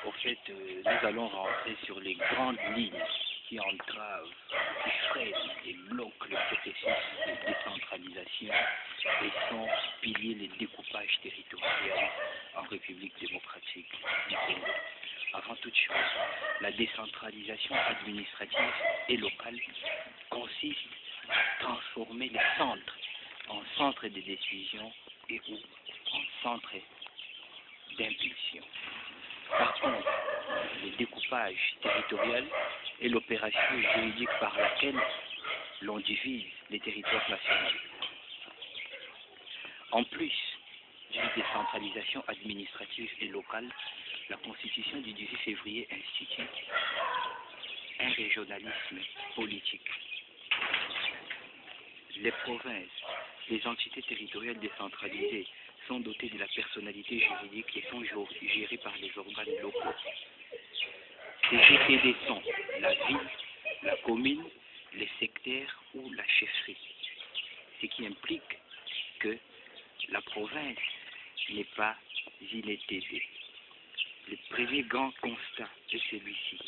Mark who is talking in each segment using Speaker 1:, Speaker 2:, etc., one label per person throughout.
Speaker 1: Au fait, nous allons rentrer sur les grandes lignes qui entravent, qui freinent et bloquent le processus de décentralisation et sont piliers les découpages territoriaux en République démocratique du Congo. Avant toute chose, la décentralisation administrative et locale consiste à transformer les centres en centres de décision et ou en centres d'impulsion. Par contre, le découpage territorial est l'opération juridique par laquelle l'on divise les territoires nationaux. En plus d'une décentralisation administrative et locale, la Constitution du 18 février institue un régionalisme politique. Les provinces, les entités territoriales décentralisées sont dotées de la personnalité juridique et sont gérées par les organes locaux. Ces GTD sont la ville, la commune, les secteurs ou la chefferie, ce qui implique que la province n'est pas une ETD. Le premier grand constat est celui-ci.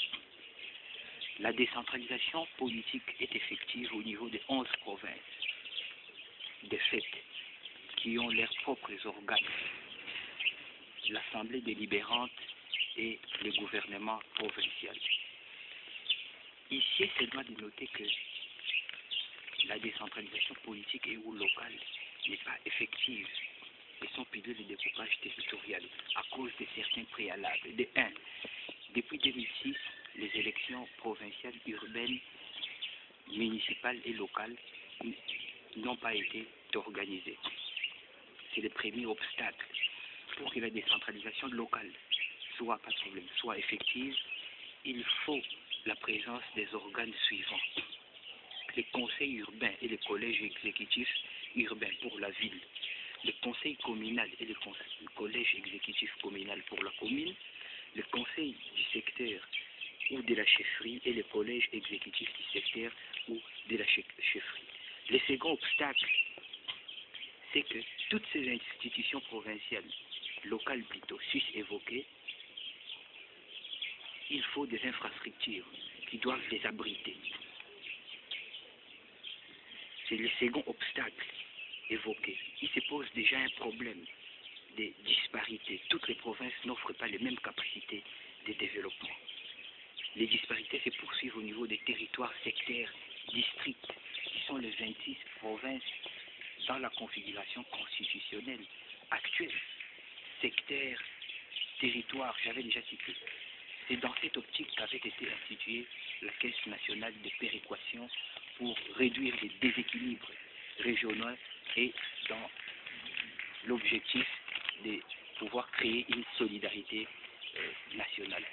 Speaker 1: La décentralisation politique est effective au niveau des 11 provinces, de fait, qui ont leurs propres organes, l'Assemblée délibérante et le gouvernement provincial. Ici, c'est doit de noter que la décentralisation politique et ou locale n'est pas effective et sont piliers de découpage territorial à cause de certains préalables. De 1. Depuis 2006, les élections provinciales, urbaines, municipales et locales n'ont pas été organisées. C'est le premier obstacle pour que la décentralisation locale soit, pas de problème, soit effective. Il faut la présence des organes suivants. Les conseils urbains et les collèges exécutifs urbains pour la ville, le conseil communal et le collège exécutif communal pour la commune, le conseil du secteur ou de la chefferie et le collège exécutif du secteur ou de la chefferie. Le second obstacle, c'est que toutes ces institutions provinciales, locales plutôt, sus-évoquées, il faut des infrastructures qui doivent les abriter. C'est le second obstacle évoqué. Il se pose déjà un problème de disparités. Toutes les provinces n'offrent pas les mêmes capacités de développement. Les disparités se poursuivent au niveau des territoires, secteurs, districts, qui sont les 26 provinces dans la configuration constitutionnelle actuelle. Secteurs, territoires, j'avais déjà cité. C'est dans cette optique qu'avait été instituée la Caisse nationale de péréquation pour réduire les déséquilibres régionaux et dans l'objectif de pouvoir créer une solidarité nationale.